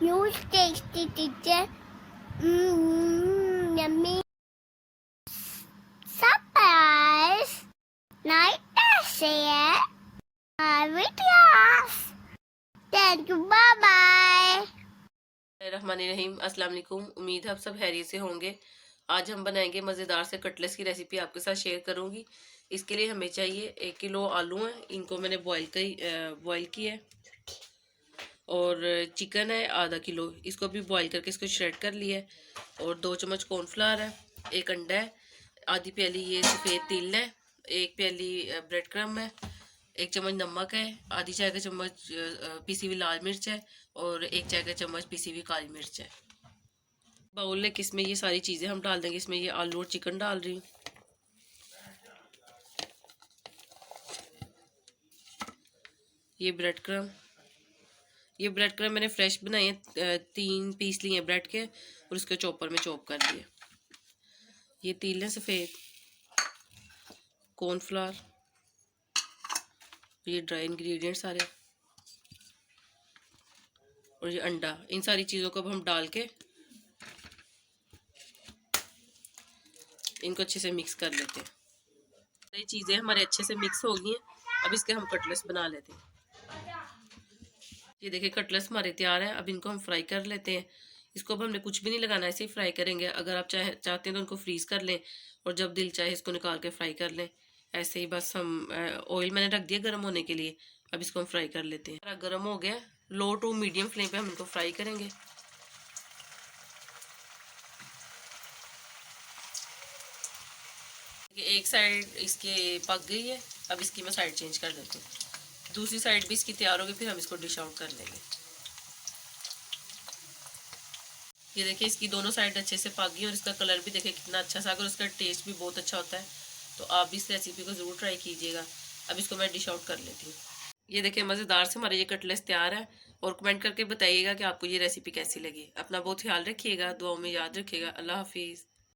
Huge tasty teacher. Yummy. Surprise. Night share. Videos. Thank you. Bye bye. रहमानिर्रहीम। अस्सलाम वालेकुम। उम्मीद है आप सब खैरियत से होंगे। आज हम बनाएंगे मज़ेदार से कटलेट्स की रेसिपी आपके साथ शेयर करूंगी। इसके लिए हमें चाहिए 1 किलो आलू हैं, इनको मैंने बॉईल किया है। और चिकन है आधा किलो, इसको भी बॉईल करके इसको श्रेड कर लिया है। और 2 चम्मच कॉर्नफ्लावर है, 1 अंडा है, आधी प्याली ये सफ़ेद तिल है, 1 प्याली ब्रेड क्रम्ब है, 1 चम्मच नमक है, आधी चाय का चम्मच पिसी हुई लाल मिर्च है और 1 चाय का चम्मच पिसी हुई काली मिर्च है। बाउल है, किसमें ये सारी चीज़ें हम डाल देंगे। इसमें ये आलू और चिकन डाल रही हूँ। ये ब्रेड क्रम्ब मैंने फ्रेश बनाए हैं, 3 पीस लिए हैं ब्रेड के और उसके चॉपर में चॉप कर दिए। ये तिल है सफ़ेद, कॉर्नफ्लावर, ये ड्राई इंग्रेडिएंट सारे और ये अंडा। इन सारी चीज़ों को अब हम डाल के इनको अच्छे से मिक्स कर लेते हैं। ये चीज़ें हमारे अच्छे से मिक्स हो गई हैं। अब इसके हम कटलेट्स बना लेते हैं। ये देखिए कटलेट्स हमारे तैयार हैं। अब इनको हम फ्राई कर लेते हैं। इसको अब हमने कुछ भी नहीं लगाना, ऐसे ही फ्राई करेंगे। अगर आप चाहते हैं तो उनको फ्रीज़ कर लें और जब दिल चाहे इसको निकाल के फ्राई कर लें। ऐसे ही बस हम ऑयल मैंने रख दिया गर्म होने के लिए। अब इसको हम फ्राई कर लेते हैं। गर्म हो गया, लो टू मीडियम फ्लेम पे हम इनको फ्राई करेंगे। एक साइड इसके पक गई है, अब इसकी मैं साइड चेंज कर देती हूँ। दूसरी साइड भी इसकी तैयार होगी, फिर हम इसको डिश आउट कर लेंगे। ये देखिए इसकी दोनों साइड अच्छे से पक गई और इसका कलर भी देखिए कितना अच्छा सा, अगर उसका टेस्ट भी बहुत अच्छा होता है। तो आप भी इस रेसिपी को ज़रूर ट्राई कीजिएगा। अब इसको मैं डिश आउट कर लेती हूँ। ये देखिए मज़ेदार से हमारे ये कटलेट्स तैयार है। और कमेंट करके बताइएगा कि आपको ये रेसिपी कैसी लगी। अपना बहुत ख्याल रखिएगा, दुआओं में याद रखिएगा। अल्लाह हाफिज़।